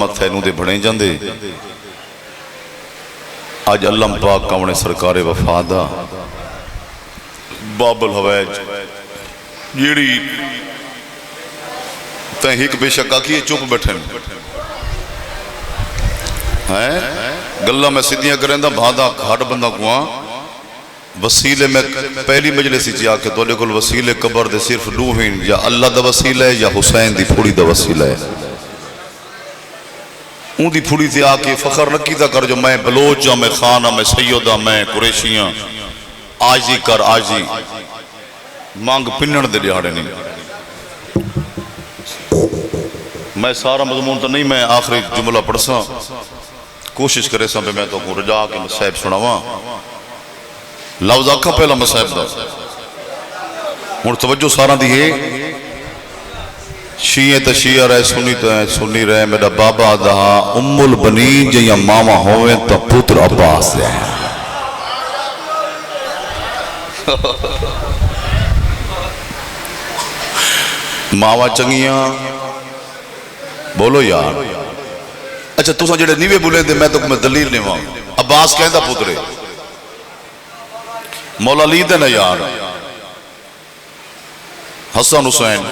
مت ہے نو دے بڑھیں جاندے آج اللہ پاک کامنے سرکار وفادہ باب الحویج جیڑی تہیں ایک بے شکا کیے چپ بیٹھیں گلہ میں سیدھیاں کریں دا بھادا گھاٹ بندہ کواں وسیلے میں پہلی مجلسی چاہ کے تو لکھل وسیلے قبر دے صرف دو ہیں یا اللہ دا وسیلہ ہے یا حسین دی پھوڑی دا وسیلہ ہے اون دی پھوڑی تھی آکے فخر نکی تا کر جو میں بلوچ میں خانہ میں سیدہ میں قریشیاں آجی کر آجی مانگ پنن دے دیاڑے نہیں میں سارا مضمون تو نہیں میں آخری جملہ پڑھ سا کوشش کرے سا پہ میں تو کو رجا کے مسائب سناواں لفظ آکھا پہلا مسائب دا اور توجہ سارا دیئے شیعہ تا شیعہ رہے سنی رہے میرا بابا دہا ام البنین جہاں ماما ہوئے تا پتر عباس دے ماما چنگیاں بولو یار اچھا تو سا جڑے نیوے بولے دے میں تو میں دلیل نہیں وہاں عباس کہیں دا پترے مولا لی دے نا یار حسن حسین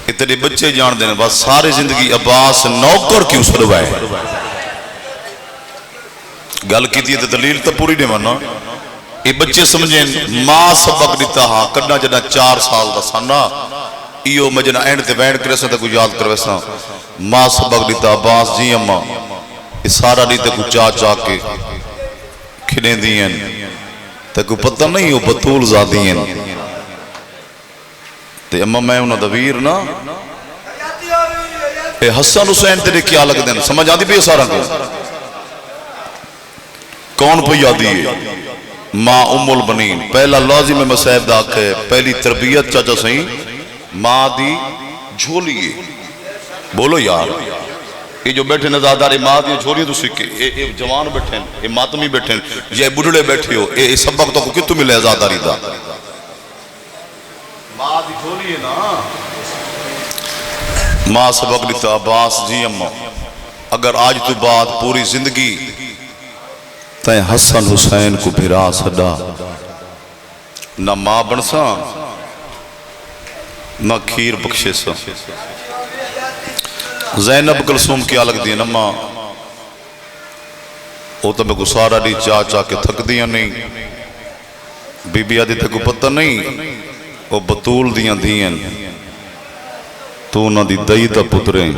اتنے بچے جان دینے بس ساری زندگی عباس نوکر کیوں سروائے گل کی تھی دلیل تو پوری نہیں مانا یہ بچے سمجھیں ماں سبق دیتا ہاں کرنا جنا 4 سال دا سانا ایو مجھنا اینڈ تے وینڈ کرے سا تے کوئی یاد کروے سا ماں سبق دیتا عباس جی اممہ اس سارا دیتے کوئی چاہ کے کھنے دیں تے کوئی پتہ نہیں ہو بطول زادیں تے اممہ میں انہا دویر نا اے حسن حسین تیرے کیا لگ دیں سمجھ آدھی بھی یہ سارا کو کون پہ یادی ہے ماں ام البنین پہلا لازم مسائب داکھ ہے پہلی تربیت چاچا سہیں ماں دی جھولیے بولو یار یہ جو بیٹھے نزادار ماں دی جھولیے تو سکے اے جوان بیٹھیں اے ماتمی بیٹھیں یہ بڑھڑے بیٹھے ہو اے سبق تو کتو ملے ازاداری دا ماں دی جھولیے نا ماں سبق لیتا عباس جی اممہ اگر آج تو بعد پوری زندگی تائیں حسن حسین کو بھرا صدا نہ ماں بنسا نہ کھیر بخشے سا زینب کلثوم کیا لگ دیا نما وہ تو میں کو سارا دی چاہ کے تھک دیا نہیں بی بی آدھی تھے کو پتہ نہیں وہ بطول دیاں دیں تو نہ دی دئی تا پتریں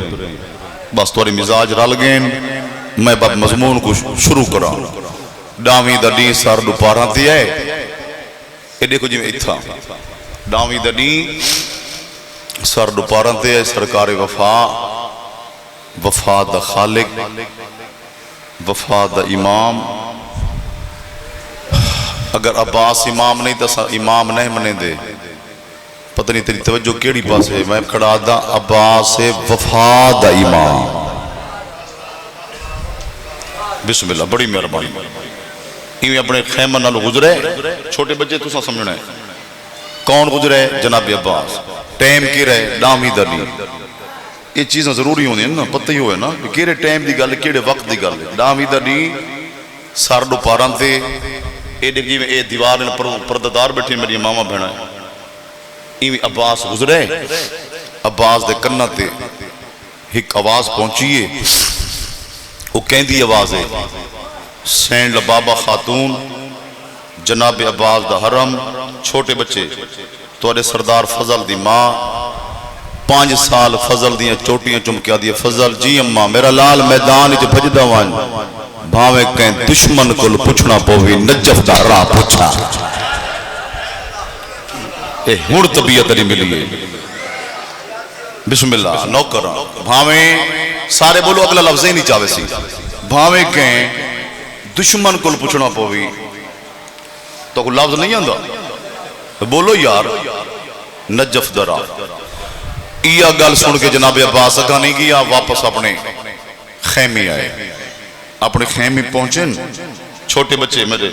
بس تواری مزاج رل گئیں میں باب مضمون کو شروع کرا ڈامی دا ڈی سار دو پارا دیا ہے یہ دیکھو جی میں اتھا ڈامی دا ڈی سر دوپارن تے سرکار وفا دا خالق وفا دا امام اگر عباس امام نہیں تا امام نہیں منے دے پتہ نہیں تیری توجہ کیڑی پاس ہے میں کھڑا دا عباس وفا دا امام بسم اللہ بڑی مہربانی یہ اپنے خیمہ نالو گزرے چھوٹے بچے تو سا سمجھنا ہے کون گزرے جناب عباس ٹائم کی رہے ڈامی دلی یہ چیزیں ضروری ہوندی ہیں نا پتہ ہی ہوئے نا کیڑے ٹائم دی گل کیڑے وقت دی گل ڈامی دلی سار دو پاران تے اے دیکھ جی میں اے دیوار پرددار بیٹھے میری ماما بھینا ہے ایویں عباس گزرے عباس دے کنہ تے ایک آواز پہنچیے وہ کہیں دی آواز ہے سینڈ لبابا خاتون جناب عباس دا حرم چھوٹے بچے توڑے سردار فضل دی ماں 5 سال فضل دیاں چوٹیاں چمکیا دی فضل جی اممہ میرا لال میدان جو بھجدہ وان بھاوے کہیں دشمن کو پچھنا پووی نجف دا راہ پچھا اے ہون طبیعت نہیں ملی ہے بسم اللہ نوکر بھاوے سارے بولو اگلا لفظ ہی نہیں چاہوے سی بھاوے کہیں دشمن کو پچھنا پووی تو کوئی لفظ نہیں آندہ بولو یار نجف درہ یہ گل سن کے جناب عباس کا نہیں کیا واپس اپنے خیمی آئے اپنے خیمی پہنچیں چھوٹے بچے میرے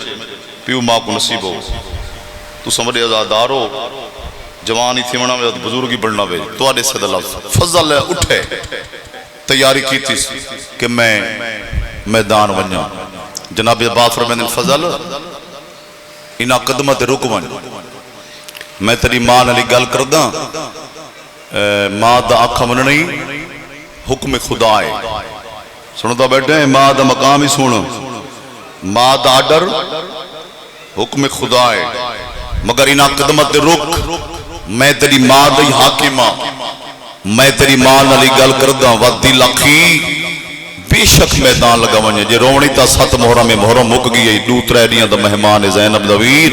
پیو ماں کو نصیب ہو تو سمجھے ازادار ہو جوانی تھی منہ میں بزرگی بڑھنا بے تو آدھے سے دلال فضل اٹھے تیاری کی تھی کہ میں میدان ونجا. جناب عباس فرمائیں فضل انہاں قدمہ تے رک ون، میں تیری ماں علی گل کرداں، ماں دا آنکھا مننی حکم خدا ہے. سنتا بیٹھے ہیں ماں دا مقام ہی سنو، ماں دا آڈر حکم خدا ہے، مگر انہاں قدمہ تے رک، میں تیری ماں دی حاکمہ، میں تیری ماں علی گل کرداں ودی لکھی بے شک میدان لگا ونجے. جے روڑی تا 7 محرم میں محرم مک گئی، دوترے دیاں دا مہمان زینب دا ویر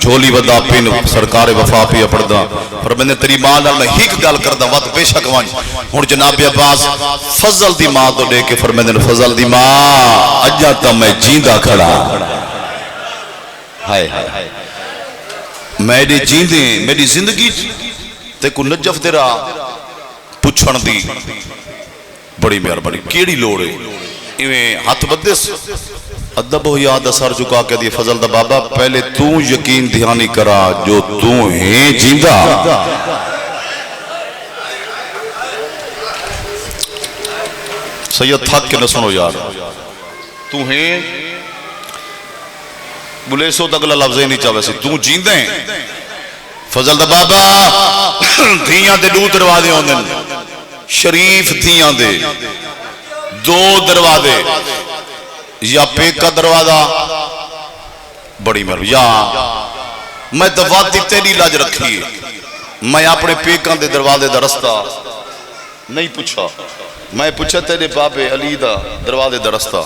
جھولی ودا پین سرکار وفا پیا پڑدا. فرماندے تیری ماں نال میں ہک گل کردا ود بے شک ونج. ہن جناب عباس فضل دی ماں تو لے کے فرماندے فضل دی ماں اجا تا میں جیندا کھڑا. ہائے ہائے میری جیندے میری زندگی تے کو نجف تیرا پوچھن دی بڑی مہربانی کیڑی لوڑ ہے. ایویں ہاتھ بدس ادب ہو یاد اثر چکا کے دی فضل دا بابا پہلے تو یقین دھیانی کرا جو تو ہیں جیندہ. سید تھک کے نہ سنو یار، تو ہیں بلے سو تگلا لفظیں نہیں چاہوے سی تو جیندے ہیں. فضل دا بابا دھیاں دے دو دروازے ہوندے شریف دھیاں دے دو دروازے، یا پیک کا دروازہ بڑی مرو یا میں دواتی تیری لاج رکھی ہے، میں اپنے پیکاں دے دروازے دا رستہ نہیں پوچھا، میں پوچھا تیرے بابے علی دا دروازے دا رستہ.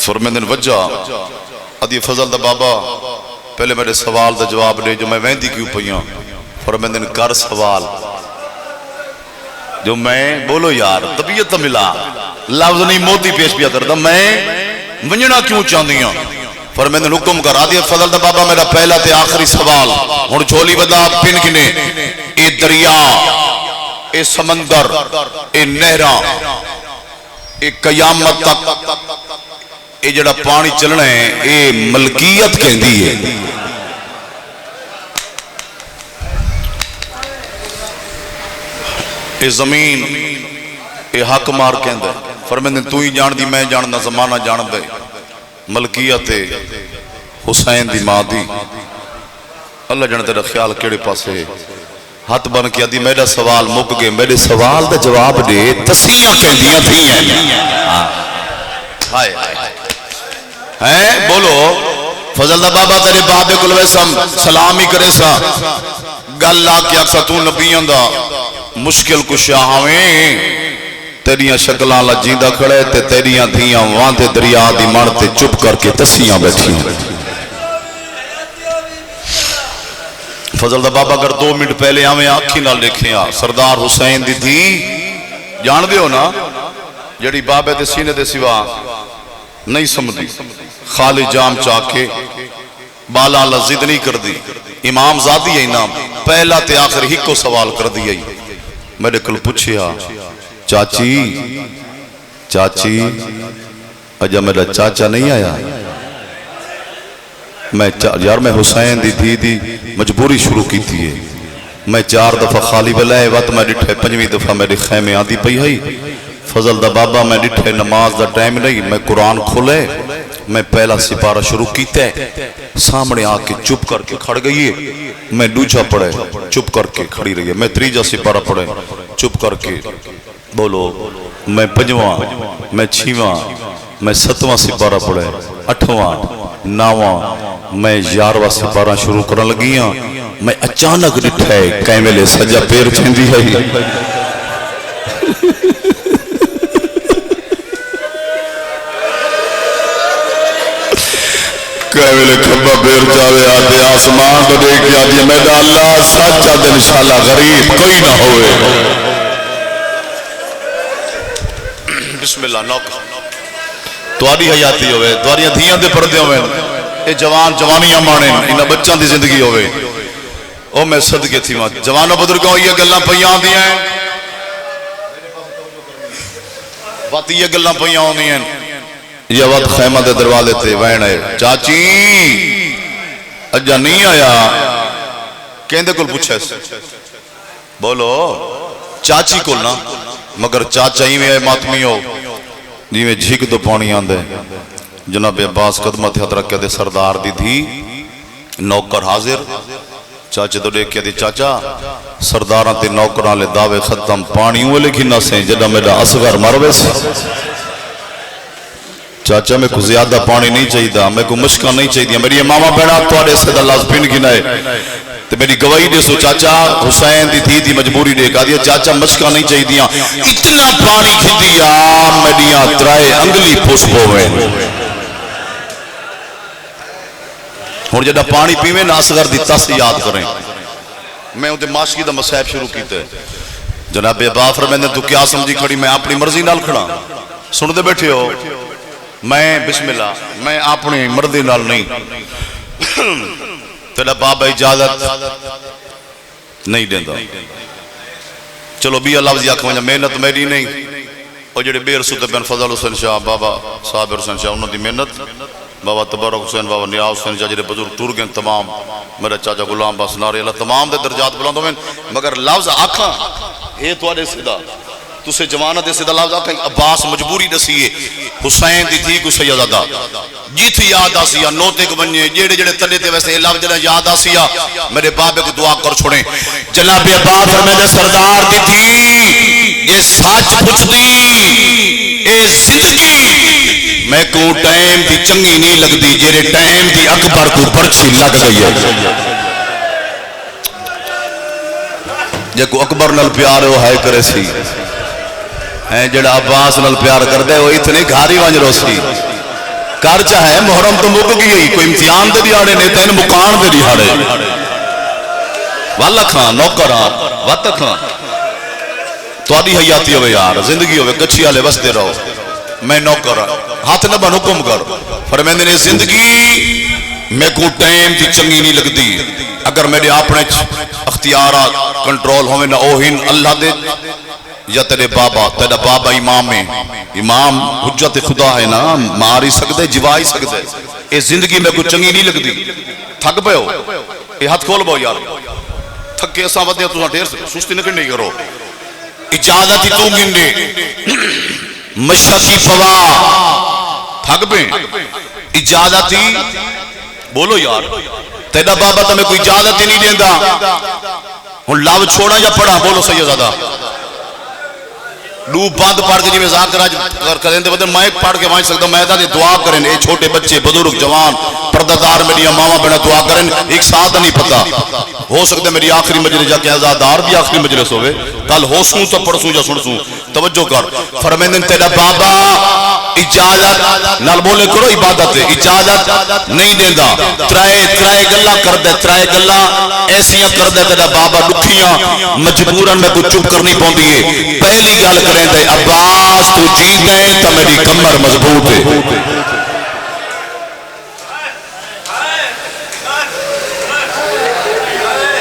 فرمیندن وجہ ادھی فضل دا بابا پہلے میرے سوال دا جواب دے جو میں ویندی کیوں پہیاں. فرمیندن کر سوال جو میں بولو یار طبیعت ملا لفظ نہیں موتی پیش پیا کرتا میں ونجنا کیوں چاہتی ہوں. فرمیندن حکم کر آدھی فضل دا بابا میرا پہلا تے آخری سوال ہن جھولی ودا پن کنے اے دریا اے سمندر اے نہراں اے قیامت تک اے جڑا پانی چلنا ہے اے ملکیت کہندی ہے. اے زمین اے حق مار کہندے. فرمیندے تو ہی جان دی میں جاننا زمانہ جان دے. ملکیت حسین دی ماں دی اللہ جانے تیرا خیال کیڑے پاسے ہاتھ بن کے دی میرا سوال مک گئے. میرے سوال دا جواب دے تسیاں کہندیاں تھی ہیں بولو. فضل دا بابا تیرے بابے کل ویسم سلام ہی کرے سا گل لا کے اکسا تو نبیان دا مشکل کشا ہوئیں تیریاں شکلہ اللہ جیندہ کھڑے تے تیریاں دھیاں واندے دریا دی مارتے چپ کر کے تسیاں بیٹھی ہیں. فضل دا بابا اگر 2 منٹ پہلے ہمیں آنکھی نہ لکھیں سردار حسین دی تھی جان دے ہو نا جڑی بابے دے سینے دے سوا نہیں سمجھی خالی جام چاکے بالا اللہ زد نہیں کر دی. امام زادی ہے نام پہلا تے آخر ہی کو سوال کر دی. میرے کل پوچھیا چاچی چاچی اجا میرا چاچا نہیں آیا. یار میں حسین دی دی مجبوری شروع کی تھی ہے. میں 4 دفعہ خالی بلائے وقت میں ڈٹھے 5ویں دفعہ میرے خیمے آدھی پئی ہے. فضل دا بابا میں ڈٹھے نماز دا ٹائم نہیں میں قرآن کھولے میں پہلا سپارہ شروع کیتے سامنے آ کے چپ کر کے کھڑ گئی ہے. میں دوجا پڑھے چپ کر کے کھڑی رہی ہے. میں 3جا سپارہ پڑھے چپ کر کے بولو. میں 5واں میں 6واں میں 7واں سپارہ پڑھے 8واں 9واں میں 11واں سپارہ شروع کرنے لگیاں. میں اچانک ڈٹھے کہیں ملے سجا پیر چھندی ہے کہوے کھبا پیر جاوے آتے آسمان تو دیکھ کے آتی میرا اللہ سچا دل انشاءاللہ غریب کوئی نہ ہوئے. بسم اللہ نوک تواری حیاتی ہوئے تواریاں دھیاں دے پردے ہوئے اے جوان جوانیاں مانے انہاں بچان دی زندگی ہوئے. او میں صدقے تھی ماں جوانوں بدرگاں یہ گلاں پہیاں دیا ہیں بات یہ گلاں پہیاں ہوندی ہیں. یہ وقت خیمہ دے دروازے تے وین ہے چاچی اجا نہیں آیا کہندے کل پوچھے بولو چاچی کل نا مگر چاچا ہی میں ماتمی ہو جی میں جھیک دو پانی آندے جناب عباس قدمت ہاتھ رکھ دے سردار دی تھی نوکر حاضر چاچے تو دیکھ کے دی چاچا سرداراں تے نوکراں لے دعوے ختم پانی ہوئے لیکن نہ سے جدہ میرا اصغر مروے سے چاچا میں کو زیادہ پانی نہیں چاہیے دا میں کو مشکل نہیں چاہیے میری ماما بہنا توڑے سے دا لاز پین گنائے تو میری گواہی دے سو چاچا حسین دی تھی مجبوری دے کہا دیا چاچا مشکل نہیں چاہیے دیا اتنا پانی کھی دیا میڈیاں ترائے انگلی پوش پوے اور جدہ پانی پیویں نا اصغر دیتا سے یاد کریں میں انہیں معاشقی دا مسائب شروع کیتے جناب عباس فرمائے تو کیا سمجھی کھڑی میں اپنی مرضی نال کھڑا سن دے بیٹھے ہو میں بسم اللہ میں اپنی مرضی نال نہیں تیرا بابا اجازت نہیں دیندہ چلو بھی اللہ وزی آکھا مجھے محنت میری نہیں اور جڑے بیر سوتے بن فضل حسین شاہ بابا صابر حسین شاہ انہوں دی محنت بابا تبارک حسین بابا نیاز حسین شاہ جڑے بزرگ ٹور گئے تمام میرے چاچا غلام باس ناری اللہ تمام دے درجات بلند ہوئے مگر لفظ آکھا اے تو آدھے سیدھا تو سے جوانہ دے سیدھا لفظ آکھا عباس مجبوری دسیے حسین دی تھی کو سیدہ جیت یاد آسیا نوتے کو بنیے جیڑے جیڑے تلے تے ویسے لفظ جڑا یاد آسیا میرے بابے کو دعا کر چھوڑیں جناب عباس فرمائے سردار دی تھی یہ سچ پوچھ دی اے زندگی میں کو ٹائم دی چنگی نہیں لگ دی جیرے ٹائم دی اکبر کو پرچھی لگ گئی ہے جے کو اکبر نل پیار ہو ہے کرے سی جڑا عباس نل پیار کر دے وہ اتنی گھاری وانج رو سی کار چاہے محرم تو مک گئی کوئی امتحان دے دیاڑے نہیں تین مکان دے دیاڑے والا کھان نوکران وقت کھان تو آدھی حیاتی ہوئے یار زندگی ہوئے کچھی آلے بستے رہو میں نوکر ہاتھ نہ بن حکم کر فرمائے نے زندگی میں کو ٹائم دی چنگی نہیں لگ دی اگر میرے اپنے اختیارات کنٹرول ہوئے نہ اوہین اللہ دے یا تیرے بابا امام ہے امام حجت خدا ہے نا ماری سکتے جوائی سکتے اے زندگی میں کو چنگی نہیں لگ دی تھک پہ ہو اے ہاتھ کھول بہو یار تھک کے ایسا ودیا تو ڈھیر سستی نکل نہیں کرو اجازت ہی تو گنڈے مشکی فوا تھک پہ اجازت ہی بولو یار تیرا بابا تمہیں کوئی اجازت ہی نہیں دیندہ ہن لاو چھوڑا یا پڑھا بولو سیدہ لو باند پڑھ کے جی میں ذاکر کریں دے بدن مائک پڑھ کے وہاں سکتا میں دے دعا کریں اے چھوٹے بچے بزرگ جوان پردادار میری ماما بنا دعا کریں ایک ساتھ نہیں پتا ہو سکتا میری آخری مجلس جا کے ازادار بھی آخری مجلس ہوئے کل ہو سوں تو پڑھ سوں یا سن سوں توجہ کر فرمائیں تیرا بابا اجازت نال بولے کرو عبادت ہے اجازت نہیں دیندہ ترائے گلہ کر دے ترائے گلہ ایسیاں کر دے تیرا بابا دکھیاں مجبوراً میں کو چپ کرنی پوندی ہے پہلی گل کریں دے عباس تو جیت دیں تا میری کمر مضبوط ہے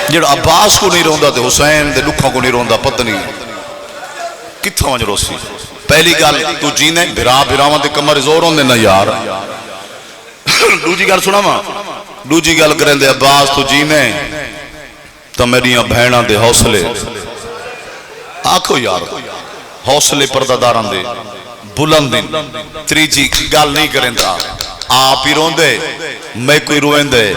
جڑا عباس کو نہیں روندہ تے حسین دے لکھوں کو نہیں روندہ پتہ نہیں کتھا وانج روسی پہلی گل تو جینے بھراوان دے کمر زور ہوندے نا یار دوجی گل سنا ماں دوجی گل کریں دے عباس تو جینے تا میریاں بہناں دے حوصلے آکھو یار حوصلے پرداداران دے بلندن تریجی گل نہیں کریں دا آپ ہی رون دے میں کوئی روئن دے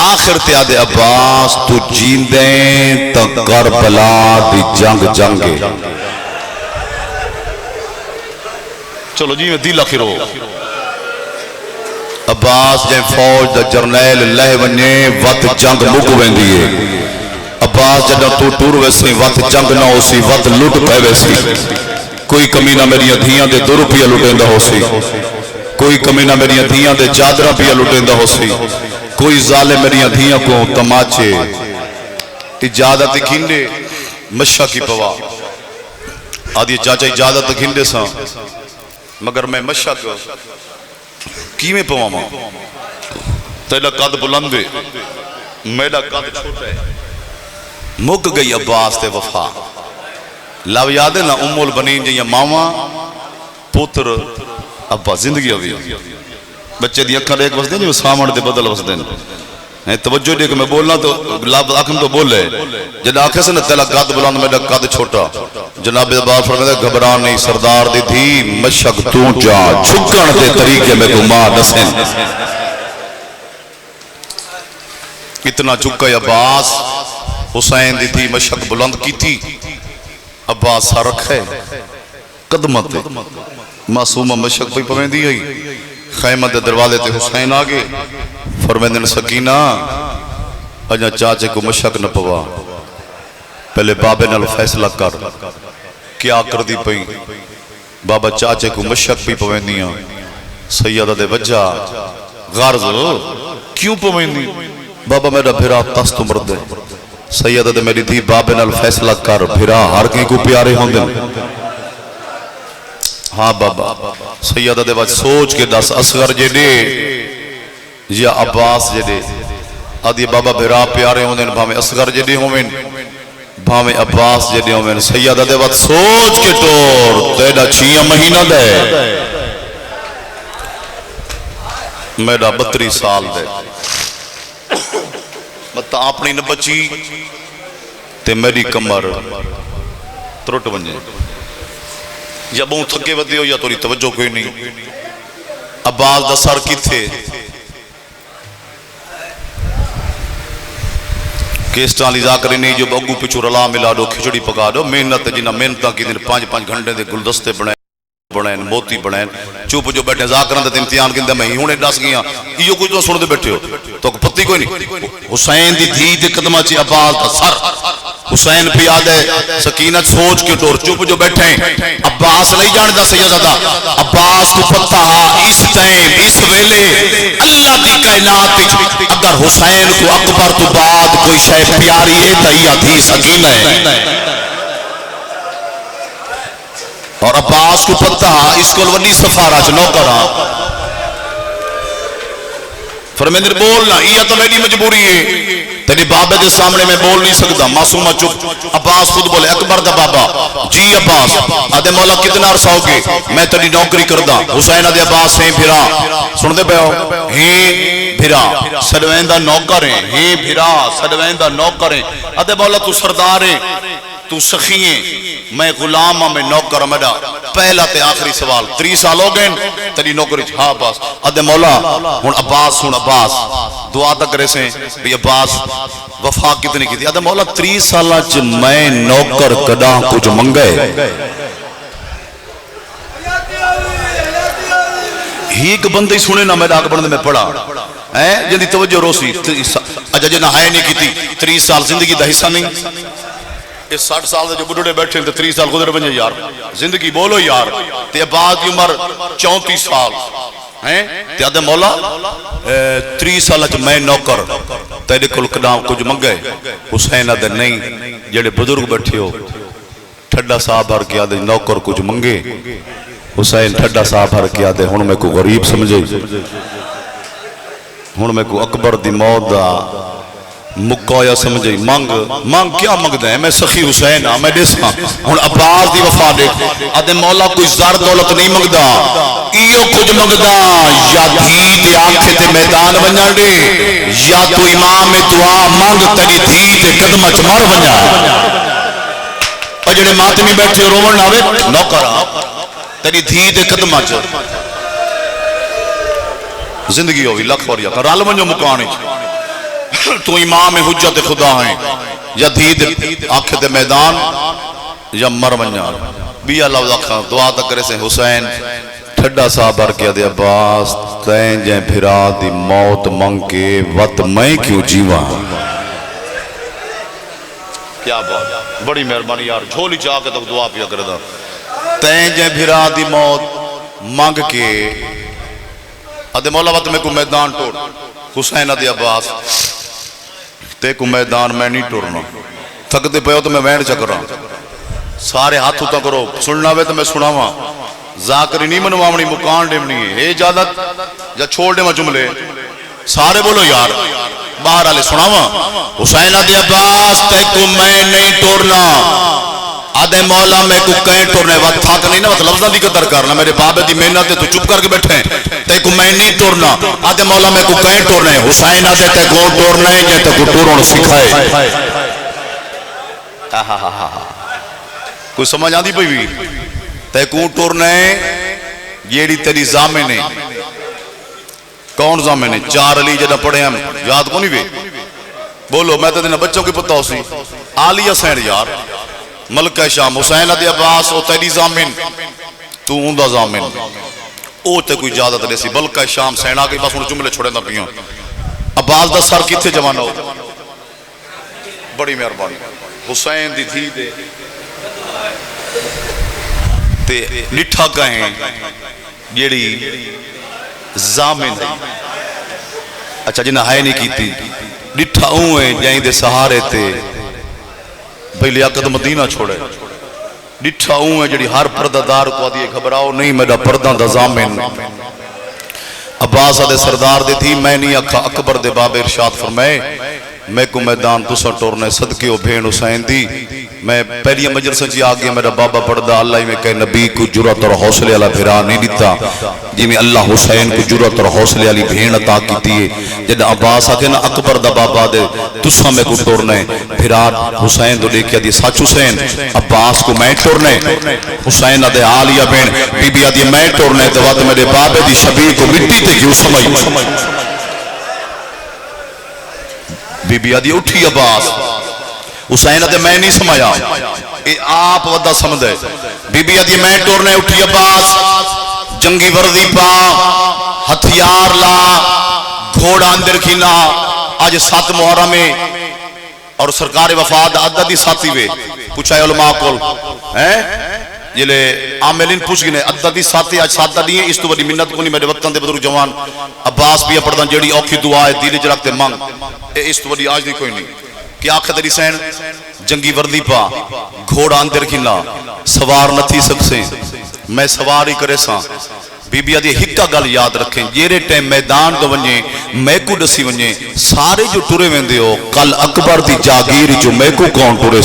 آخر تے آدھے عباس تو جین دیں تا کربلا دی جنگے چلو جی میں دل آخر ہو عباس جائیں فوج دا جرنیل لہ ونجے وقت جنگ مکویں دیئے عباس جدہ تو ٹور ویسے وقت جنگ نہ ہو سی وقت لٹ پہ ویسی کوئی کمینہ میری دھیاں دے 2 روپیہ لٹیں دا ہو سی کوئی کمینہ میری دھیاں دے 4 روپیہ لٹیں دا ہو سی کوئی ظالم میری دھیاں کو تماچے اجازت کھنڈے مشہ کی پوا آدھی چاچا اجازت کھنڈے سا مگر میں مشہ کو کیمیں پوا ماں تیلہ قد بلندے میرا قد چھوٹا ہے مک گئی عباس تے وفا لو یاد ہے نا ام البنین جی ماما پوتر ابا زندگی ہوئی بچے دی اکھا ایک وسدیں جو سامن دے بدل وسدیں توجہ دے کہ میں بولنا تو لفظ آخم تو بولے جنہا آخر سے نا تیلا قد بلند میرا قد چھوٹا جناب عباس فرمائے گھبرا نہیں سردار دی تھی مشک تو جا چھکن دے طریقے میں کو ماں نسن اتنا چکا عباس حسین دی تھی مشک بلند کی تھی عباس سارک ہے قدمت معصومہ مشک پہ پویں دی گئی خیمہ دے دروازے تے حسین آگے فرمیدن سکینہ اجا چاچے کو مشک نہ پوا پہلے بابے نال فیصلہ کر کیا کر دی پئی بابا چاچے کو مشک پہ پویں دیا سیدہ دے وجہ غرض کیوں پویں دی بابا میرا بھرا تست مرد ہے سیدہ دے میری تھی بابے نال فیصلہ کر بھرا ہر کہیں کو پیارے ہوں دن ہاں بابا سیدہ دے وجہ سوچ کے دس اصغر جے دے یا عباس جے دے آدھی بابا بھرا پیارے ہوں دن بھامے اصغر جے دے ہوں من بھامے عباس جے دے ہوں من سیدہ دے وجہ سوچ کے ٹور تیڑا 6 مہینہ دے میرا 32 سال دے مطلب اپنی نہ بچی تے میری کمر ترٹ بنجے یا بہوں تھکے ودے ہو یا توری توجہ کوئی نہیں عباس دا سر کی تھے کیسٹان لیزا کریں نہیں جو بگو پچھو رلا ملا دو کھچڑی پکا دو محنت جنہ محنتاں کی دن 5 گھنٹے دے گلدستے بنائیں موتی بنائیں چوپ جو بیٹھے ذاکران دے امتحان کے اندر میں ہی ہونے ڈاس گیا یہ کچھ تو سن دے بیٹھے ہو تو پتی کوئی نہیں حسین دی دھی دے قدمہ چی عباس دا سر حسین پہ آدھے سکینت سوچ کے دور چوپ جو بیٹھے ہیں عباس نہیں جانتا سیدہ دا عباس کو پتہ اس ٹائم اس ویلے اللہ دی کائنات اگر حسین کو اکبر تو بعد کوئی شے پیاری ہے تو یہ دھی سکینہ ہے اور عباس کو پتہ اس کو ونی سفارہ چ نوکراں فرمیندر بولنا یہ تو میری مجبوری ہے تیری بابے دے سامنے میں بول نہیں سکتا معصومہ چپ عباس خود بولے اکبر دا بابا جی عباس آدھے مولا کتنا عرصہ ہوگی میں تیری نوکری کردہ حسین آدھے عباس ہیں بھیرا سن دے پہ ہو ہیں بھیرا سڑویندہ نوکر ہیں ہیں بھیرا سڑویندہ نوکر ہیں آدھے مولا تو سردار ہیں تو سخی ہیں میں غلام ہوں میں نوکر ہوں میرا پہلا تے آخری سوال 3 سال ہو گئے تیری نوکری ہاں عباس آدھے مولا ہن عباس دعا تک کرے سے بھی عباس وفا کتنی کی تھی آدھے مولا 3 سالہ چ میں نوکر کدا کچھ منگے ہی ایک بندی سنے نا میرا آگے بڑھنے میں پڑھا جن دی توجہ روسی اجا جنہ ہائے نہیں کی تھی 30 سال زندگی دا حصہ نہیں اس 60 سال جو بڑھڑے بیٹھے ہیں 30 سال گزر بنجے یار زندگی بولو یار تے بعد کی عمر 34 سال تے آدھے مولا 30 سال چ میں نوکر تیرے کل قدام کچھ منگے حسین آدھے نہیں جڑے بزرگ بیٹھے ہو ٹھڈا صاحب ہر کے آدھے نوکر کچھ منگے حسین ٹھڈا صاحب ہر کے آدھے ہن میں کو غریب سمجھے ہن میں کو اکبر دی موت دا مکایا سمجھے مانگ کیا مانگدا ہے میں سخی حسین ہاں میں دیساں ہن عباس دی وفا دیکھ آدھے مولا کوئی زر دولت نہیں منگدا ایو کچھ منگدا یا دھی تے آنکھے تے میدان ونجا دے یا تو امام دعا مانگ تیری دھی تے قدمہ چ مر ونجا اور جڑے ماتمی بیٹھے روون آوے نوکر تیری دھی تے قدمہ چ زندگی ہوئی لکھ اور یا رل ونجو مکانے تو امام حجت خدا ہیں یا دھید آنکھ دے میدان یا مر ونجا بھی اللہ وزاقہ دعا تک کرے سے حسین ٹھڈا صاحب بھر کے دے عباس تین جائیں پھرا دی موت منگ کے وقت میں کیوں جیواں کیا بات بڑی مہربانی یار جھولی چاہ کے تک دعا پیا کرے دا تین جائیں پھرا دی موت منگ کے آدھے مولا وقت میں کو میدان ٹوڑ حسین آدھے عباس تے کو میدان میں نہیں ٹورنا تھک دے پہ ہو تو میں وین چکر رہا سارے ہاتھ ہوتا کرو سننا ہوئے تو میں سناواں ذاکری نہیں منوامنی مکان ڈیمنی ہے اے اجازت یا چھوڑ دے میں جملے سارے بولو یار باہر آلے سناواں حسین آدھے عباس تے کو میں نہیں ٹورنا آدھے مولا میں کو کہیں ٹورنے وقت تھا کہ نہیں نا لفظاں دی قدر کرنا میرے بابے دی محنت تو چپ کر کے بیٹھے تے کو میں نہیں ٹورنا آدھے مولا میں کو کہیں ٹورنے حسین آدھے تے کو ٹورنا ہے جے تے کو ٹورن سکھائے کوئی سمجھ آندی پئی بھی تے کو ٹورنا ہے جیڑی تیری زامن ہے کون زامن ہے چار علی جڑا پڑھے ہم یاد کو نہیں وے بولو میں تے دن بچوں کی پتہ ہوسی عالی حسین یار ملکہ شام حسین عدی عباس او تیری زامن تو اندہ زامن او تے کوئی اجازت لے سی بلکہ شام سینا کے بس انہوں جملے چھوڑے نہ پیوں عباس دا سر کتھے جمانا ہو بڑی مہربانی حسین دی تھی دے تے نٹھا کہیں جیڑی زامن اچھا جنہ ہے نہیں کیتی نٹھا ہوئے جائیں دے سہارے تے بھئی لیاقت مدینہ چھوڑے ڈٹھا ہوں ہے جڑی ہر پردہ دار کو آدھی گھبراؤ نہیں میرا پردہ دا زامن عباس آدھے سردار دے تھی میں نہیں اکھا اکبر دے باب ارشاد فرمائے میں کو میدان تسا ٹورنے صدقے و بھین حسین دی میں پہلی مجلس جی آگیا میرا بابا پڑھدا اللہ میں کہ نبی کو جرات اور حوصلے والا بھرا نہیں دیتا جی میں اللہ حسین کو جرات اور حوصلے والی بھین عطا کیتی ہے جد عباس آکے نا اکبر دا بابا دے تسا میں کو ٹورنے بھرا حسین تو لے کے دی سچ حسین عباس کو میں ٹورنے حسین دے عالیہ بین بی بی آدھی میں ٹورنے تو وقت میرے بابے دی شبیر کو مٹی تے کیوں سمجھ بی بی آدھی اٹھی عباس حسین آدھے میں نہیں سمایا اے آپ ودہ سمدھے بی بی آدھی میں ٹورنے اٹھی عباس جنگی وردی پا ہتھیار لا گھوڑا اندر کھینا آج 7 محرم میں اور سرکار وفاد عددی ساتھی وے پوچھا ہے علماء کول جلے عاملین پوچھ گئے عددی ساتھی آج 7 دیئے اس تو بڑی منت کو نہیں میرے وقتاں دے بدرگ جوان عباس بھی پڑھدان جیڑی اوکھی دعا ہے دیلی جرکتے مانگ اس تو بڑی آج نہیں کوئی نہیں کیا خدری سین جنگی وردی پا گھوڑا اندر کھنا سوار نہ تھی سکسیں میں سوار ہی کرے ساں بی بی آدھی ہکا گل یاد رکھیں جیرے ٹیم میدان دو ونجیں میں کو ڈسی ونجیں سارے جو ٹورے ویندے ہو کل اکبر دی جاگیر جو میں کو کون ٹورے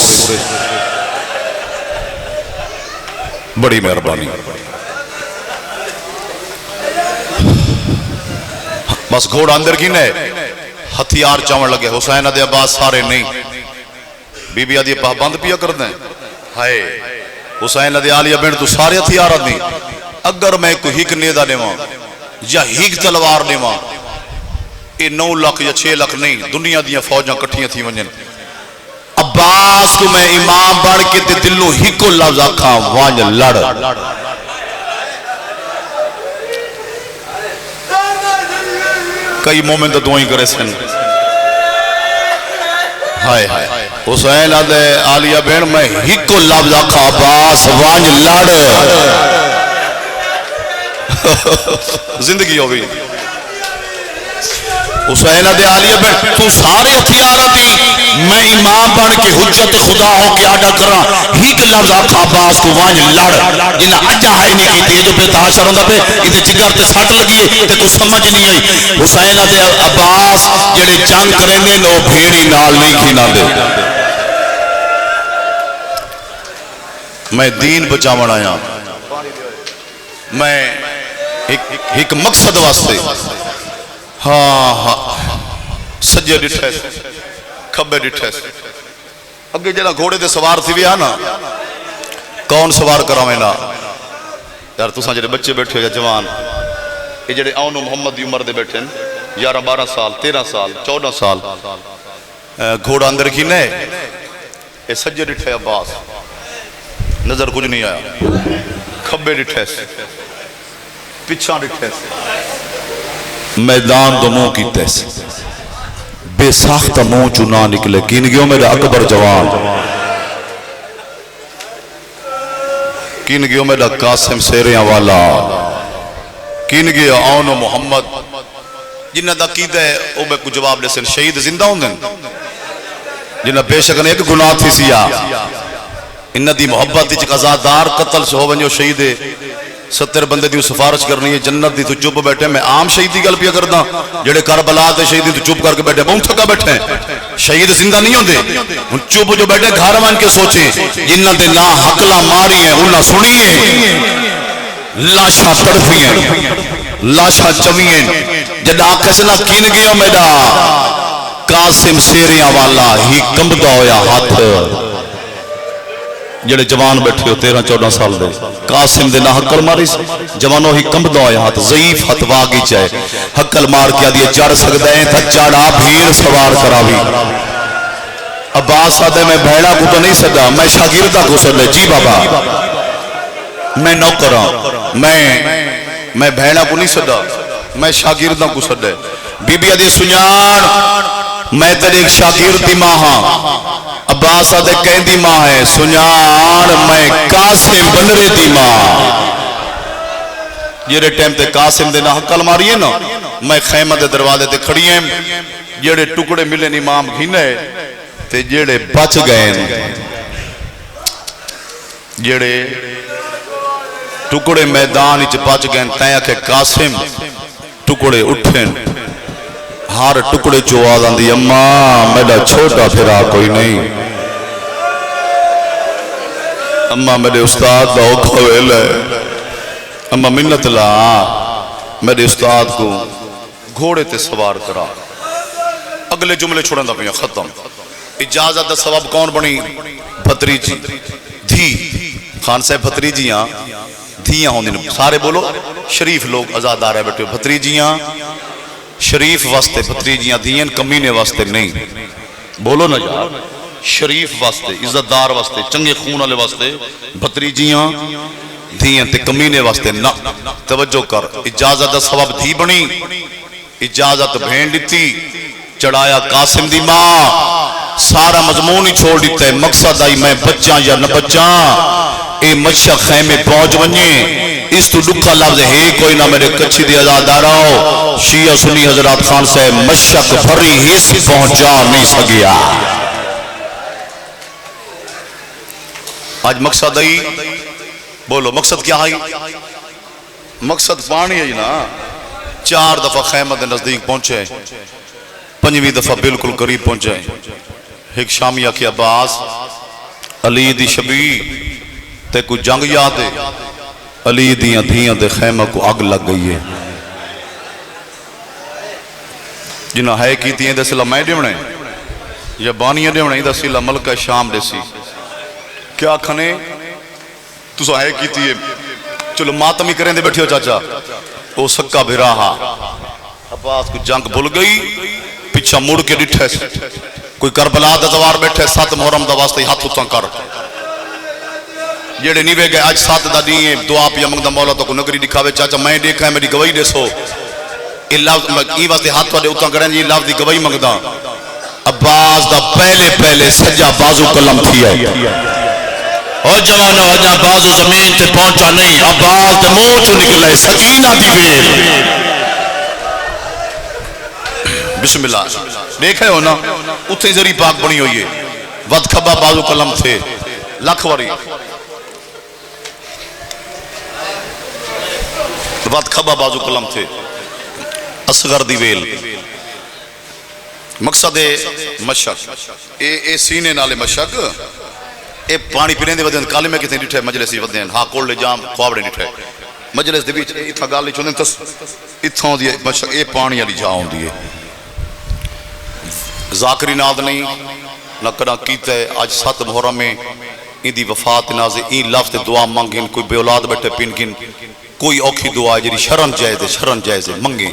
بڑی مہربانی بس گھوڑا اندر کی نے ہتھیار چاون لگے حسین دے عباس سارے نہیں بی بی آدھی پابند پیا کر دیں ہائے حسین دے عالیہ بین تو سارے ہتھیار آدھی اگر میں کوئی ہک نیدہ لیواں یا ہک تلوار لیواں اے 9 لاکھ یا 6 لاکھ نہیں دنیا دیا فوجاں کٹھیاں تھی ونجن عباس کو میں امام بڑھ کے تے دلوں ہکو لفظ آکھاں وانج لڑ کئی مومن تو دعائیں کرے سن ہائے حسین آدھے عالیہ بین میں ہکو لفظ آکھاں عباس وانج لڑ زندگی ہوئی حسین دے عالیہ بین تو سارے ہتھیار دی میں امام بن کے حجت خدا ہو کے آڈا کر رہا ہی کہ لفظ آکھا عباس کو وانج لڑ جنہ اجا ہے نہیں کی تیجو پہ تحاشر ہوندہ پہ اسے چگر تے ساٹھ لگیے تے کچھ سمجھ نہیں آئی حسین دے عباس جڑے جنگ کریں دے نو بھیڑی نال نہیں کھینا دے میں دین بچاون آیا میں ایک مقصد واسطے ہاں سجے ڈٹھے کھبے ڈٹھے اگے جڑا گھوڑے دے سوار تھی ویا نا کون سوار کراویں نا یار تساں جڑے بچے بیٹھے ہو یا جوان یہ جڑے اون محمد دی عمر دے بیٹھے ہیں 11 12 سال 13 سال 14 سال گھوڑا اندر کی نے یہ سجے ڈٹھے عباس نظر کچھ نہیں آیا کھبے ڈٹھے پچھاں ڈٹھے میدان دو منہ کی تیس بے ساختہ منہ چنا نکلے کینگیوں میرا اکبر جوان کینگیوں میرا قاسم سیریاں والا کینگیوں آن و محمد جنہ دا قید ہے او میں کو جواب لے سن شہید زندہ ہوں دن جنہ بے شکن ایک گناہ تھی سیا انہ دی محبت دی چک ازادار قتل سے ہو بنجو شہید 70 بندے دی سفارش کرنی ہے جنت دی، تو چپ بیٹھے. میں عام شہید دی گل پیا کردا، جڑے کربلا تے شہید تو چپ کر کے بیٹھے، بہت تھکا بیٹھے. شہید زندہ نہیں ہوندے، ہن چپ جو بیٹھے گھر مان کے سوچیں جنہاں دے نا حقلا ماری ہیں انہاں سنی ہے، لاشاں تڑپی ہیں، لاشاں چوی ہیں. جدا کسنا کین گیا میرا قاسم سیریاں والا ہی کمبدا ہویا ہاتھ. جڑے جوان بیٹھے ہو 13-14 سال دے، قاسم دے نہ حقل ماری جوانوں ہی کمبدا ہویا ہاتھ، ضعیف ہاتھ واگی چاہے حقل مار کیا دیے چڑھ سکتے ہیں تھا چڑھا بھیڑ سوار کراوی. عباس آدھے میں بھیڑا کو تو نہیں سدا، میں شاگردہ کو سدے. جی بابا میں نوکراں، میں بھیڑا کو نہیں سدا، میں شاگردہ کو سدے. بی بی آدھے سنیان میں تیرے ایک شاگرد دی ماں ہاں. عباس آدھے کہیں دی ماں ہے. سنیان میں قاسم بنرے دی ماں. جیڑے ٹائم تے قاسم دے نہ حقل ماری ہے نا، میں خیمہ دے دروازے تے کھڑی ہیں. جیڑے ٹکڑے ملے امام گھینے تے جیڑے بچ گئے، جیڑے ٹکڑے میدان وچ بچ گئے تیاں کہ قاسم ٹکڑے اٹھیں. ہر ٹکڑے چو آدھان دی اماں میرا چھوٹا پھرا کوئی نہیں، اماں میرے استاد دا اوکھا ویل ہے، اماں منت لا میرے استاد کو گھوڑے تے سوار کرا. اگلے جملے چھوڑن دا پیا ختم. اجازت دا سبب کون بنی؟ بھتریجی دھی. خان صاحب بھتریجیاں دھیاں ہوں دن سارے بولو شریف لوگ ازادار ہے بیٹھے. بھتریجیاں شریف واسطے، بھتریجیاں دھیاں کمینے واسطے نہیں. بولو نا یار، شریف واسطے، عزتدار واسطے، چنگے خون والے واسطے. بھتریجیاں دھیاں تے کمینے واسطے نہ. توجہ کر، اجازت دا سبب دھی بنی، اجازت بھین دیتی، چڑھایا قاسم دی ماں. سارا مضمون ہی چھوڑ دیتا ہے، مقصد آئی میں بچاں یا نہ بچاں. اے مشک خیمے پہنچ بنجے، اس تو دکھا لفظ ہے کوئی نہ میرے کچھی دی ازاداراؤ. شیعہ سنی حضرات خان سے مشک بھری حص پہنچا نہیں سکیا. آج مقصد آئی، بولو مقصد کیا آئی؟ مقصد پانی ہے نا. 4 دفعہ خیمہ دے نزدیک پہنچے، 5ویں دفعہ بالکل قریب پہنچے. ایک شامیہ کے عباس علی دی شبی تے کو جنگ یاد ہے، علی دیاں دھیاں دے خیمہ کو آگ لگ گئی ہے. جنہاں ہے کی تیئیں دے سلا میں دیونے یا بانیاں دیونے دے سلا ملکہ شام دے سی. کیا کھنے تو سا ہے کی تیئے چلو ماتمی کریں دے بیٹھی ہو چاچا. وہ سکا بھی رہا عباس کو جنگ بھول گئی، پچھا مڑ کے ڈٹھے کوئی کربلا دزوار بیٹھے 7 محرم دا واسطے ہاتھ اتاں کر. جیڑے نیوے گئے آج 7 دا دیئے دعا پیا منگ دا مولا تو کو نگری دکھاوے چاچا میں دیکھا ہے میری گواہی دے سو. یہ واسطے ہاتھ والے اتاں کریں یہ لفظ دی گواہی منگ دا. عباس دا پہلے سجا بازو قلم تھی ہے. اور جوانو اجا بازو زمین تے پہنچا نہیں، عباس دے منہ چوں نکلے سکینہ دی ویل. بسم اللہ دیکھے ہو نا اتھے زری پاک بنی ہوئی ہے. ود کھبا بازو قلم تھے لکھ واری، ود کھبا بازو قلم تھے اصغر دی ویل. مقصد مشک اے سینے نالے مشک اے پانی پینے دے ودین کالے میں کتنے ڈٹھے مجلسی ودین ہاں کول لے جام خوابڑے ڈٹھے مجلس دے بیچ اتھا گال لے چھوندن تس اتھوں دی مشک اے پانی علی جاؤں دیئے. ذاکری ناد نہیں نہ کنا کیتا ہے. آج 7 محرم میں ان دی وفات نازے این لفظ دعا مانگیں. کوئی بے اولاد بیٹھے پینکن کوئی اوکھی دعا ہے جری شرن جائزے منگیں.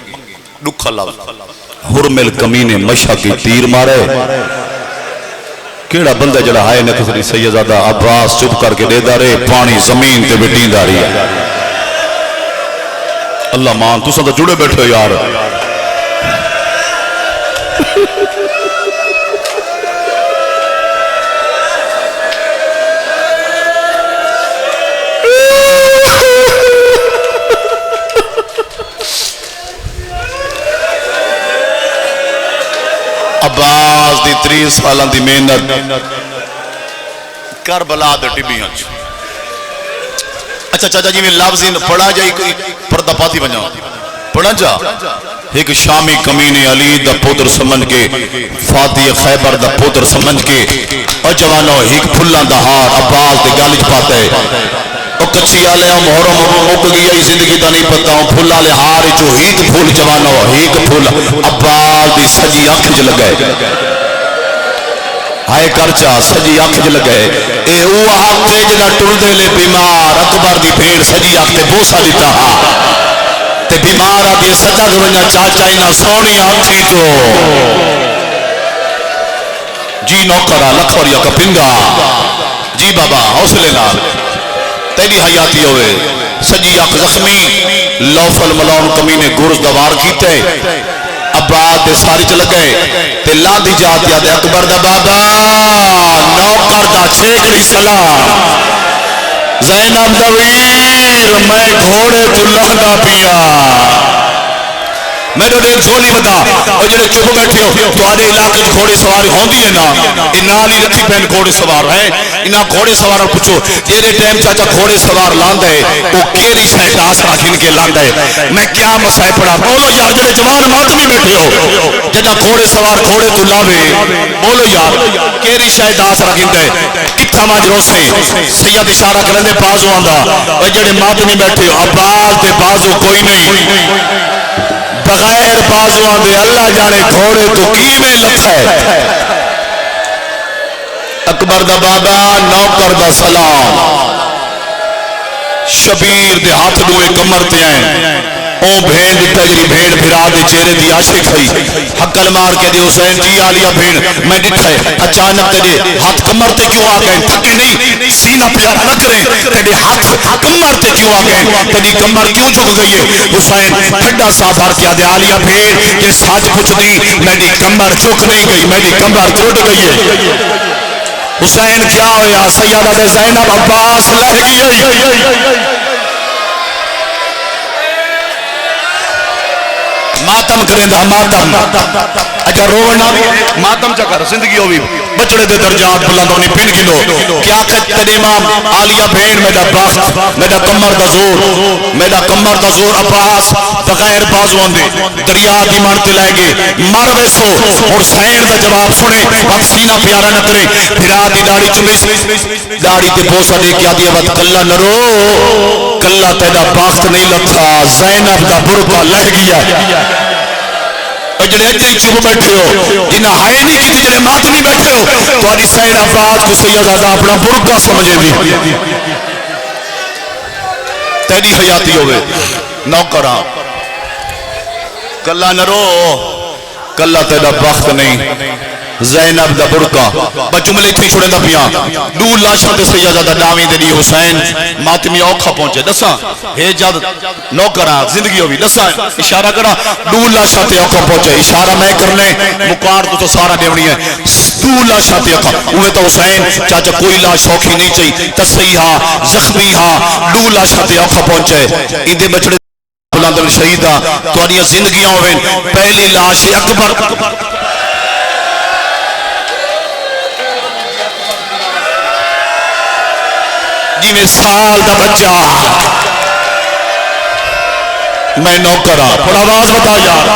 دکھا لفظ حرمل کمینے مشا کی تیر مارے. کیڑا بندہ جڑا ہائے نکسری سیدزادہ عباس چپ کر کے دے دارے پانی زمین تے بٹین داری ہے. اللہ مان تو سندہ جڑے بیٹھے یار. عباس دی 30 سالان دی محنت کربلا دے ٹبیاں اچھا چاچا جی میں لفظ پڑھا جائے پردہ پاتی بنجا پڑھا جا ایک شامی کمین علی دا پوتر سمجھ کے فاتح خیبر دا پوتر سمجھ کے اور جوانو ایک پھلاں دا ہار عباس دے گالج پاتے اور کچھی آلے ہم محرم مک گیا ہی زندگی دا نہیں پتا ہوں پھل آلے ہار جو ایک پھول جوانو ایک پھول عباس دی سجی آنکھ لگے ہائے کرچا سجی آنکھ لگے اے او آنکھ جدا ٹر دے لے بیمار اکبر دی بھیڑ سجی آنکھ تے بوسا دیتا ہاں تے بیمار آدھے سجا گوڑنا چاچا اینا سونی آنکھی تو جی نوکرہ لکھوریا کا پنگا جی بابا حوصلے نال تیری حیاتی ہوئے سجی آنکھ زخمی لوف الملون کمینے گرز دوار کیتے عباد دے ساری چل گئے تے لان دی جاتی آدھے اکبر دا بابا نوکر دا چھیکڑی سلام زینب دا ویر میں گھوڑے تو لہدا پیا میں نے ایک گولی بتا اور جنہیں چپ بیٹھے ہو تو آدھے علاقے گھوڑے سواری ہوں دی ہے نا انہاں لی رکھی پہن گھوڑے سوار ہیں انہاں گھوڑے سوار پوچھو جیرے ٹائم چاچا گھوڑے سوار لاندہ ہے وہ کیری شاید آسرا کھن کے لاندہ ہے میں کیا مسائل پڑھا بولو یار جنہیں جوان ماتمی بیٹھے ہو جنہیں گھوڑے سوار گھوڑے تو لاوے بولو یار کیری شاید آسرا کھن دے اتھا ماجروں سے سید اشارہ کرنے دے بازو آندہ اور جنہیں ماتمی بیٹھے ہو عباس دے بازو کوئی نہیں بغیر بازوان دے اللہ جانے گھوڑے تو کیویں لکھا ہے اکبر دا بابا نوکر دا سلام شبیر دے ہاتھ دوئے کمر تے ہیں او بھین دیتا جی بھین بھرا دے چہرے دی عاشق ہے حقل مار کے دے حسین جی آلیا بھین میں ڈٹھا ہے اچانک تیرے ہاتھ کمر تے کیوں آگئے تھکے نہیں سینہ پیارا نہ کریں تیرے ہاتھ کمر تے کیوں آگئے تیری کمر کیوں جھک گئی ہے حسین پھڑا سافار کیا دے آلیا بھین یہ ساتھ پوچھ دی میری کمر جھک نہیں گئی میری کمر چھوٹ گئی ہے حسین کیا ہویا سیدہ دے زینب عباس لہ گئی ماتم کریں دا ماتم اچھا رونا ماتم چکر زندگی ہوئی بچڑے دے درجات بلندونی پھر گلو کیا کہ تیرے امام آلیا بھین میرا بخت میرا کمر دا زور میرا کمر دا زور عباس بغیر بازوان دے دریا دی مانتے لائے گے مر ویسو اور سین دا جواب سنے وقت سینہ پیارا نہ کرے پھرا دی داڑی چمیس داڑی تے بوسا دے کیا دیا وقت کلہ نرو کلہ تیرا بخت نہیں لکھا زینب دا برکا لہ گیا جڑے اتنی چپ بیٹھے ہو جنہیں ہائے نہیں کی جڑے مات نہیں بیٹھے ہو تو آدھی سین عباد کو سیدہ اپنا برگا سمجھے دی تیری حیاتی ہوئے نوکرہ کلہ نہ رو کلہ تیرا بخت نہیں زینب دا برکا بچوں ملے تھی چھوڑے دا پیا دو لاشاں تے سیدہ دا داویں دے دی حسین ماتمی اوکھا پہنچے دساں ہے جد نوکرہ زندگی ہوئی دساں اشارہ کرا دو لاشاں تے اوکھا پہنچے اشارہ میں کرنے مکار تو سارا دیونی ہے دو لاشاں تے اوکھا اوہ تو حسین چاچا کوئی لاش اوکھی نہیں چاہی تصیحہ زخمی ہاں دو لاشاں تے اوکھا پہنچے اندے بچڑے بلندن شہیدہ تو آنیا زندگیاں ہوئے پہلی لاش اکبر جی میں سال دا بچہ میں نوکرہ تھوڑا آواز بتا یار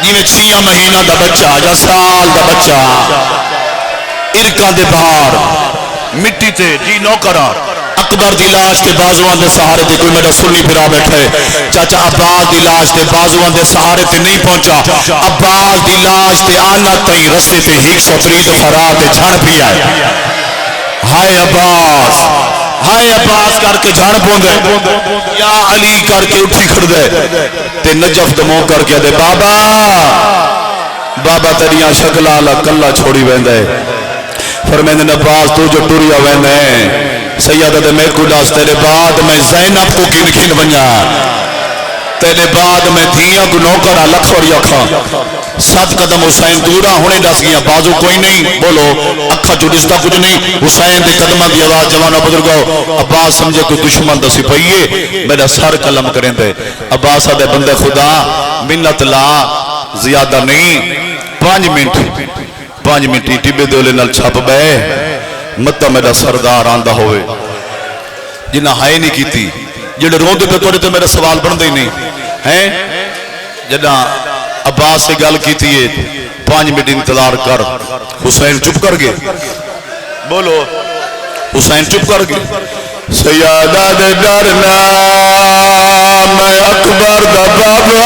جی میں 6 مہینہ دا بچہ یا سال دا بچہ ارکاں دے باہر مٹی تے جی نوکرہ اکبر دی لاش تے بازوان دے سہارے تے کوئی میرا سنی پھرا بیٹھے چاچا عباس دی لاش تے بازوان دے سہارے تے نہیں پہنچا عباس دی لاش تے آنا تئی رسے تے 130 فرا تے جھڑ بھی آئے ہائے عباس کر کے جھڑ پوندے یا علی کر کے اٹھی کھڑ دے تے نجف دمو کر کے دے بابا بابا تیریاں شکلہ اللہ کلہ چھوڑی ویندے فرمیندے عباس تو جو ٹوریا ویندے سیدہ دے میرے کو ڈاس تیرے بعد میں زینب کو کن کھن بنیا تیرے بعد میں دھیاں کو نوکرہ لکھ اور یکھا 7 قدم حسین دورا ہونے ڈس گیا بازو کوئی نہیں بولو اکھا چوڑستا کچھ نہیں حسین دے قدمہ دی آواز جوانہ بزرگو عباس سمجھے کوئی دشمن دسی پئیے میرا سر قلم کریں دے عباس دے بندے خدا منت لا زیادہ نہیں 5 منٹ ٹیبے دولے نل چھپ بے مطا میرا سردار آندہ ہوئے جنہ ہائے نہیں کیتی جڑے روندے پہ توڑے تو میرا سوال بن دے نہیں ہیں جنہ عباس سے گل کیتی ہے 5 منٹ انتظار کر حسین چپ کر گئے بولو حسین چپ کر گئے سیادہ دے ڈرنا میں اکبر دا بابا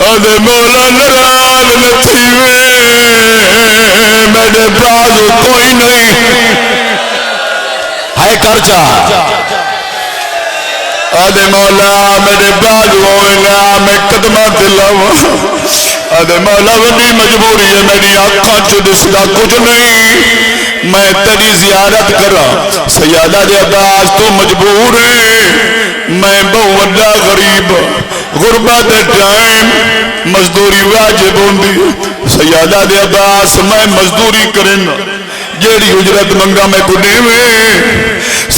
اے مولا نرال نتیوے میرے بعد کوئی نہیں ہائے کر جا آدھے مولا میرے بعد ہوئے نا میں قدمہ دلاؤں آدھے مولا وڈی مجبوری ہے میری آنکھاں چو دسدا کچھ نہیں میں تیری زیارت کرا سیادہ دے عباس تو مجبور ہے میں بہت وڈا غریب غربت ٹائم مزدوری واجب ہوندی سیادہ دے عباس میں مزدوری کرنا جیڑی اجرت منگا میں کو دیوے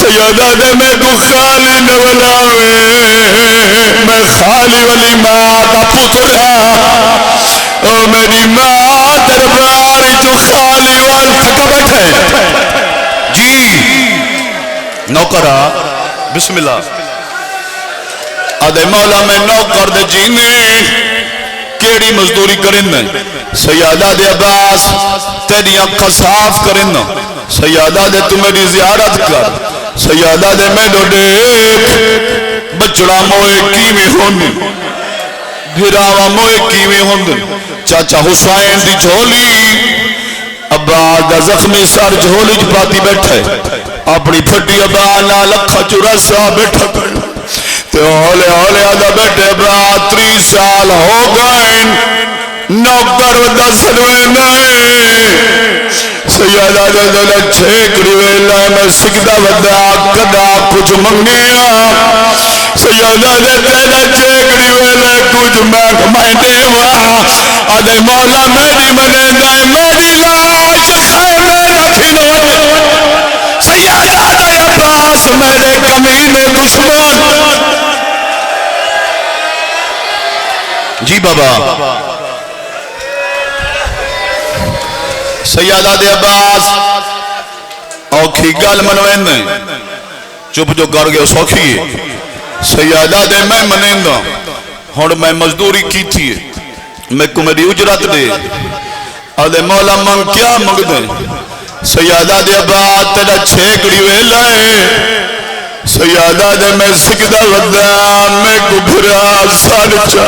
سیادہ دے میں کو خالی نولاوے میں خالی والی ماں کا پتر او میری ماں درباری جو خالی وال تھکا بیٹھے جی نوکرہ بسم اللہ آدھے مولا میں نوکر دے جینے کیڑی مزدوری کرن سیادہ دے عباس تیری اکھا صاف کرن سیادہ دے تو میری زیارت کر سیادہ دے میں دو دیکھ بچڑا موئے کیویں ہوندن بھراوا موئے کیویں ہوندن چاچا حسین دی جھولی عباس دا زخمی سر جھولی جپاتی بیٹھے اپنی پھٹی عباس نہ لکھا چورسا بیٹھا کرنا تو ہولے ہولے آدھا بیٹھے عباس 30 سال ہو گئے نوکر ودا سلوے نائے سیادہ دے دلے چھیکڑی ویلہ میں سکدہ ودا کدا کچھ منگیا سیادہ دے تیرہ چھیکڑی ویلہ کچھ میں دیوا آدھے مولا میری منے دائیں میری لاش خیمے رکھی نوے سیادہ دے عباس میرے کمینے دشمن جی بابا سیادہ دے عباس اوکھی گل منوین چپ جو کر گئے سوکھی ہے سیادہ دے میں منین دا ہون میں مزدوری کی تھی میں کو میری اجرت دے آدھے مولا من کیا مگ دے سیادہ دے عباس تیرا چھیکڑی ویلہ ہے سیادہ دے میں سکدہ ودا میں کو بھرا سالچا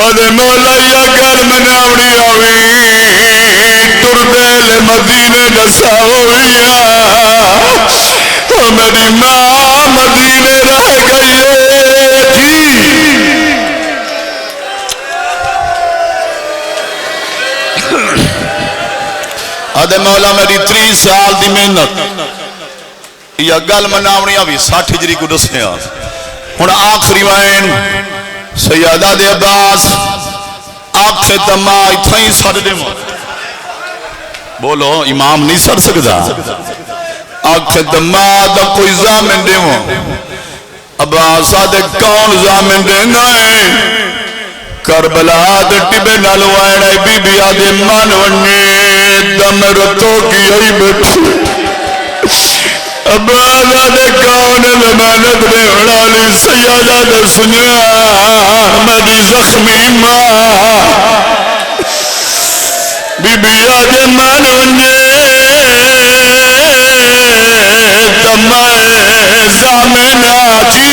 آدھے مولا یا گھر مناوڑی آوی تردیل مدینے دسا ہویا میری ماں مدینے رہ گئی جی آدھے مولا میری 30 سال دی محنت یا گل مناوڑی آوی 60 ہجری کو دسیا ہن آخری وائن سیادہ دے عباس آپ سے تمہائی تھائیں سڑ دے مو بولو امام نہیں سڑ سکتا آپ سے تمہائی دا کوئی زامن دے مو عباس آدھے کون زامن دے نائے کربلا دے ٹبے نالوائن اے بی بی آدھے مانونے دم رتو کی ای بیٹھے عباس آدھے کون زمانت دے اڑالی سیادہ دے سنیا میری زخمی ماں بی بی آدھے مانونے دمائے زامنہ جی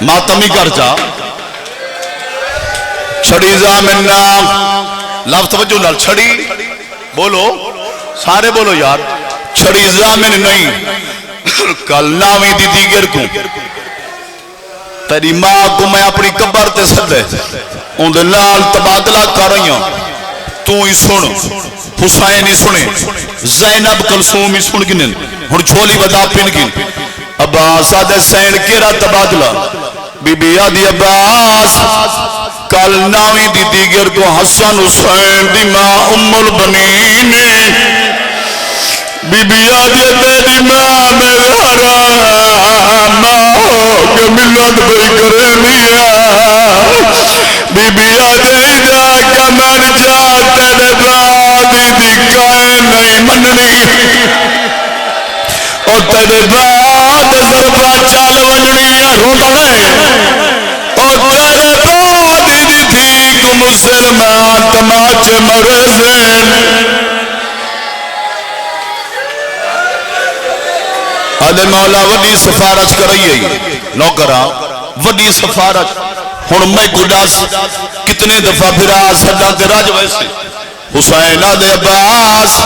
ماتمی کر جا چھڑی زامنہ لفظ توجہ نال چھڑی بولو سارے بولو یار چھڑی زامن نہیں کل ناوی دی دیگر کو تیری ماں کو میں اپنی قبر تے سدے ان دے لال تبادلہ کر رہی ہوں تو ہی سن حسین ہی سنے زینب کلثوم ہی سن گنن ہن جھولی بدا پن گن عباس آدھے سین کیرا تبادلہ بی بی آدھی عباس کل ناوی دی دیگر کو حسن حسین دی ماں ام البنین بی بی آدھی تیری ماں میرا ماں ہو کہ ملت بھئی کرے دیا بی بی آدھی جا کمر جا تیرے بادی دی کائے نہیں مننی تیرے بعد ضربہ چال ونجنی روندا ہے او تیرے بعد دی تھی کو مسلمان تماچے مرے زین آدھے مولا وڈی سفارش کرائیے نوکرہ وڈی سفارش ہن میں گڈاس کتنے دفعہ پھرا سڈا تیرا جو ویسے حسین آدھے عباس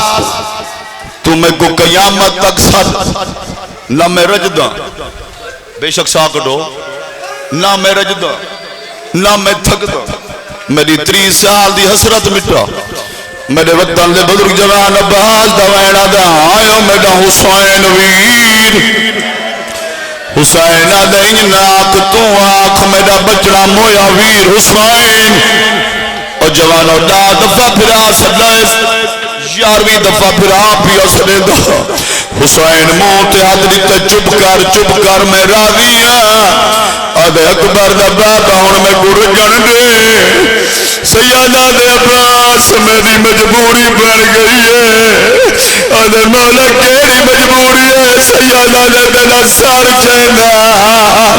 تو میں کو قیامت تک ساتھ نہ میں رجدہ بے شک ساکٹو نہ میں رجدہ نہ میں تھکدہ میری 30 سال دی حسرت مٹا میرے وطن دے بزرگ جوان عباس دوائنہ دا آئیو میرا حسین ویر حسین آدھے انجناک تو آنکھ میرا بچڑا مویا ویر حسین اور جوانوں دا دفعہ پھرا سڈائے 11ویں دفعہ پھرا پیا سنے دا حسین موت ہاتھ دیتا چپ کر میں راضی آدھے اکبر دا بابا ہون میں گرجن دے سیدہ دے عباس میری مجبوری بن گئی ہے آدھے مولا کیری مجبوری ہے سیدہ دے دلہ سار چیندہ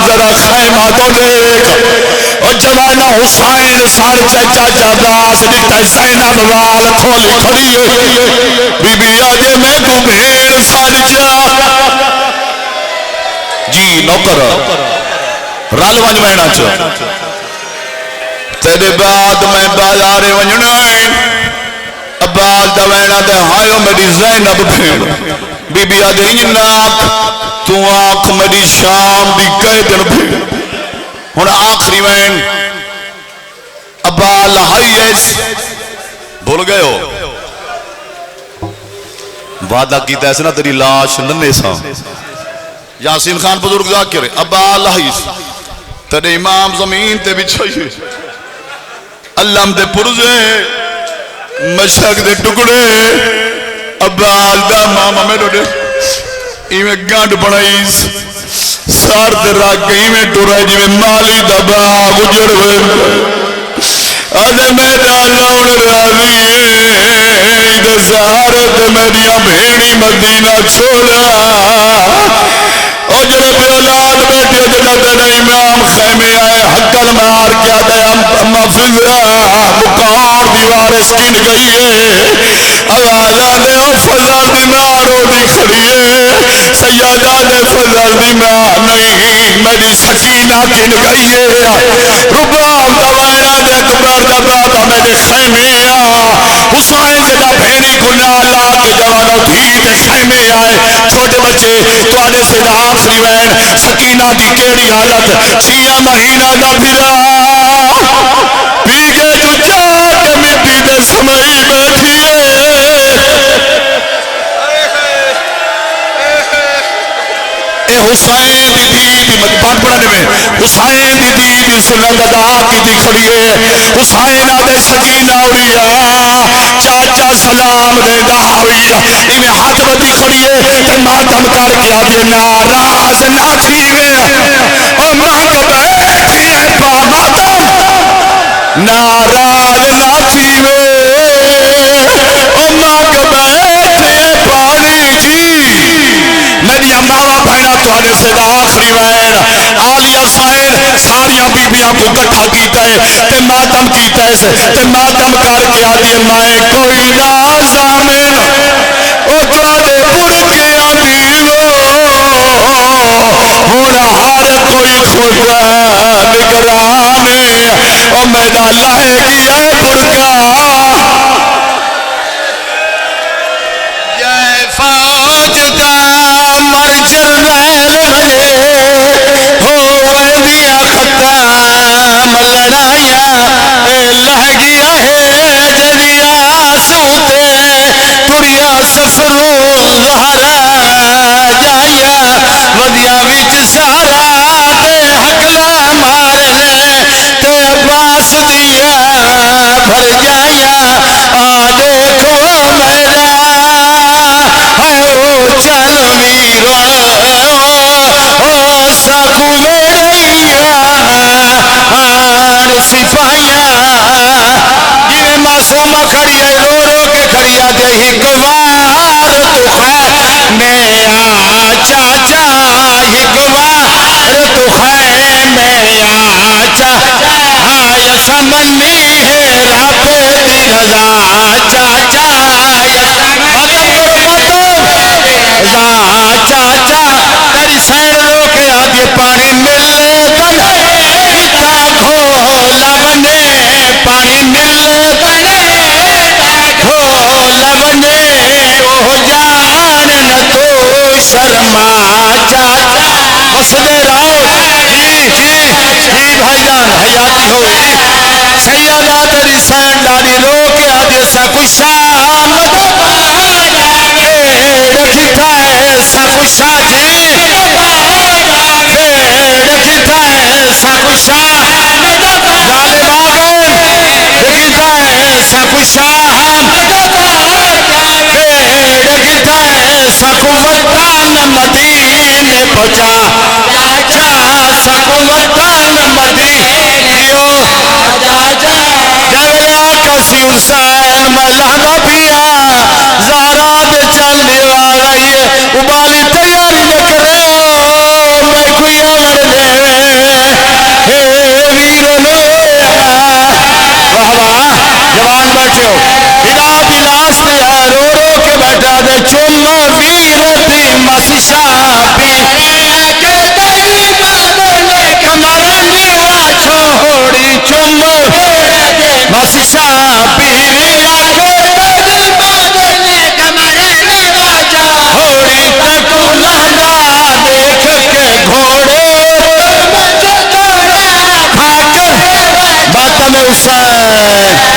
ذرا خیمہ تو دیکھ اور جوانا حسین سار چچا عباس دیتا زینب وال کھولی کھڑی ہے بی بی آدھے میں کو بھیڑ سار چا جی نوکر رال ونج مہنا چا تیرے بعد میں بازارے ونجنا ہے عباس دوینا دے ہائیو میری زینب بھیڑ بی بی آدھے انجناک تو آنکھ میری شام دی قیدن بھیڑ ہن آخری وین ابا لہائیس بھول گئے ہو وعدہ کیتا ایسے نا تیری لاش ننے سا یاسین خان بزرگ ذاکر ہے ابا لہائیس تیرے امام زمین تے بچھائیے اللہ دے پرزے مشک دے ٹکڑے ابا دا ماما میرے دے ایویں گانڈ بڑھائیس سار دے راک ایویں ٹورے جویں مالی دبا گجر ہوئے آدھے میرا لون راضی دے سہارے دے میریاں بھیڑی مدینہ چھوڑا اجر پہ اولاد بیٹھے جنہ تیرے امام خیمے آئے حقل مار کیا دے اما فضرہ مقار دیوار سکن گئی ہے آوازہ دے فضل دی مارو دی کھڑی ہے سیادہ دے فضل دی مار نہیں میری سکینہ کن گئی ہے ربام دوائنہ دے اکبر دا بابا میرے خیمے حسین جدہ بھیڑی گناہ لا کے جوانوں دھی دے خیمے آئے چھوٹے بچے تو آنے سے دا آخری وین سکینہ دی کیڑی حالت 6 مہینہ دا پھرا پیگے تو چاک مٹی دے سمئی بیٹھیے اے حسین دی دی پاک پڑھنے میں حسین دی دی سنت ادا کی دی کھڑیے حسین آدھے سکینہ اوڑیا چاچا سلام دے دہاوی انہیں ہاتھ بدی کھڑیے تے ماتم کر کے آدھے ناراض نہ تھیوے اور مہک بیٹھی ہے پا ماتم ناراض نہ تھیوے اور مہک بیٹھی ہے پانی جی میری اماوہ بھائنہ تو آنے سے دا آخری وین آلیہ سائن ساریاں بیبیاں کو کٹھا کیتا ہے تے ماتم کیتا ہے تے ماتم کر کے آدھی مائیں کوئی نازامن او توانے پرکیاں دیو ہونا ہر کوئی خدا نگرانے او میڈا لائے گیا پرکا جائے فوج دا مرجر محل بھلے ہوئے دیا ختم لڑائیاں لہ گیا ہے جدیا سوتے تریا سفروں زہرا جائیا ودیا وچ سارا تے حقلا مارنے تے عباس دیا بھر جائیا آ دیکھو میرا ہے وہ چل ویرا او ساکو میریا آن سپاہیاں جنہیں معصومہ کھڑی ہے رو رو کے کھڑی ہے دہی کوار تو خیر میں آچا وسدے راؤ جی بھائی جان حیاتی ہو سیدہ تیری سین ڈاری رو کے آدھے سکوشا رکھتا ہے سکوشا جی رکھتا ہے سکوشا لال باغن رکھتا ہے سکوشا رکھتا ہے سکوتان مدینے پہنچا سکوتان مدینیوں جگلیا کسی حسین ملہنا پیا زہرا دے چلنے والی ابالی تیاری نہ کرے میں کوئی امر دے ویرو نو واہ واہ جوان بیٹھے ہو ادا بھی لاس پہ رو رو کے بیٹھا دے چوما ویر دی مسشا پی چھوڑی چم مسشا پیری ہوڑی تکو لہنگا دیکھ کے گھوڑے ماتم حسین